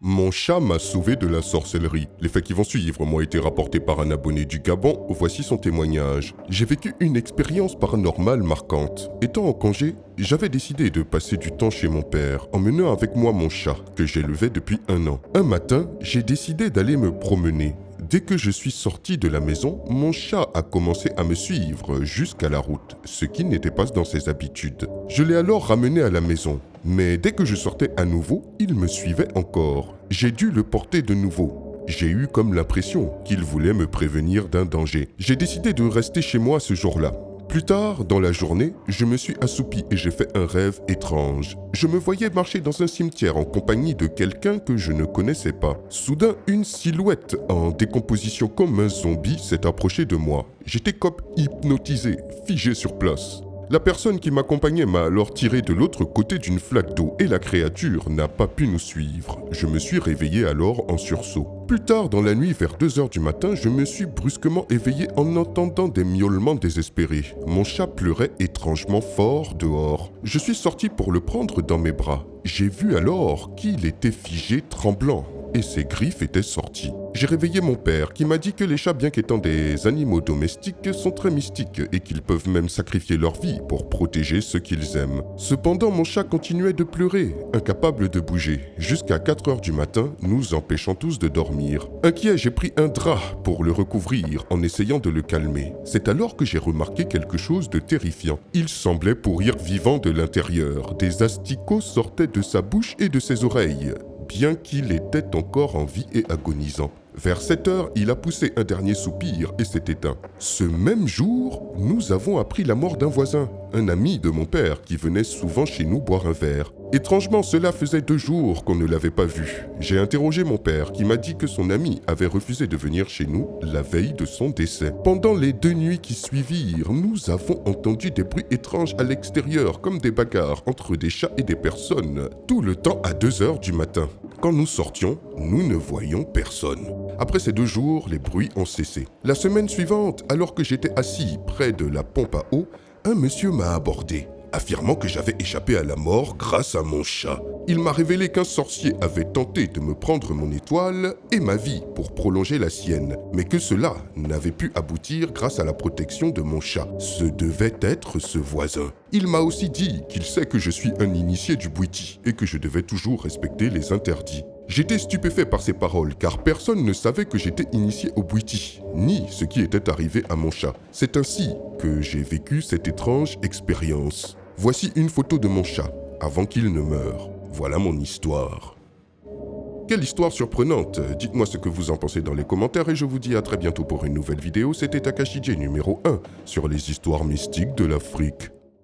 Mon chat m'a sauvé de la sorcellerie. Les faits qui vont suivre m'ont été rapportés par un abonné du Gabon. Voici son témoignage. J'ai vécu une expérience paranormale marquante. Étant en congé, j'avais décidé de passer du temps chez mon père, emmenant avec moi mon chat, que j'élevais depuis 1 an. Un matin, j'ai décidé d'aller me promener. Dès que je suis sorti de la maison, mon chat a commencé à me suivre jusqu'à la route, ce qui n'était pas dans ses habitudes. Je l'ai alors ramené à la maison, mais dès que je sortais à nouveau, il me suivait encore. J'ai dû le porter de nouveau. J'ai eu comme l'impression qu'il voulait me prévenir d'un danger. J'ai décidé de rester chez moi ce jour-là. Plus tard, dans la journée, je me suis assoupi et j'ai fait un rêve étrange. Je me voyais marcher dans un cimetière en compagnie de quelqu'un que je ne connaissais pas. Soudain, une silhouette en décomposition comme un zombie s'est approchée de moi. J'étais comme hypnotisé, figé sur place. La personne qui m'accompagnait m'a alors tiré de l'autre côté d'une flaque d'eau et la créature n'a pas pu nous suivre. Je me suis réveillé alors en sursaut. Plus tard dans la nuit, vers 2 heures du matin, je me suis brusquement éveillé en entendant des miaulements désespérés. Mon chat pleurait étrangement fort dehors. Je suis sorti pour le prendre dans mes bras. J'ai vu alors qu'il était figé, tremblant, et ses griffes étaient sorties. J'ai réveillé mon père qui m'a dit que les chats, bien qu'étant des animaux domestiques, sont très mystiques et qu'ils peuvent même sacrifier leur vie pour protéger ceux qu'ils aiment. Cependant, mon chat continuait de pleurer, incapable de bouger, jusqu'à 4 heures du matin, nous empêchant tous de dormir. Inquiet, j'ai pris un drap pour le recouvrir en essayant de le calmer. C'est alors que j'ai remarqué quelque chose de terrifiant. Il semblait pourrir vivant de l'intérieur. Des asticots sortaient de sa bouche et de ses oreilles, bien qu'il était encore en vie et agonisant. Vers 7 heures, il a poussé un dernier soupir et s'est éteint. Ce même jour, nous avons appris la mort d'un voisin, un ami de mon père qui venait souvent chez nous boire un verre. Étrangement, cela faisait 2 jours qu'on ne l'avait pas vu. J'ai interrogé mon père qui m'a dit que son ami avait refusé de venir chez nous la veille de son décès. Pendant les 2 nuits qui suivirent, nous avons entendu des bruits étranges à l'extérieur, comme des bagarres entre des chats et des personnes, tout le temps à 2 heures du matin. Quand nous sortions, nous ne voyions personne. Après ces 2 jours, les bruits ont cessé. La semaine suivante, alors que j'étais assis près de la pompe à eau, un monsieur m'a abordé, affirmant que j'avais échappé à la mort grâce à mon chat. Il m'a révélé qu'un sorcier avait tenté de me prendre mon étoile et ma vie pour prolonger la sienne, mais que cela n'avait pu aboutir grâce à la protection de mon chat. Ce devait être ce voisin. Il m'a aussi dit qu'il sait que je suis un initié du Bwiti et que je devais toujours respecter les interdits. J'étais stupéfait par ces paroles car personne ne savait que j'étais initié au Bwiti, ni ce qui était arrivé à mon chat. C'est ainsi que j'ai vécu cette étrange expérience. Voici une photo de mon chat, avant qu'il ne meure. Voilà mon histoire. Quelle histoire surprenante! Dites-moi ce que vous en pensez dans les commentaires et je vous dis à très bientôt pour une nouvelle vidéo. C'était Takashi J numéro 1 sur les histoires mystiques de l'Afrique.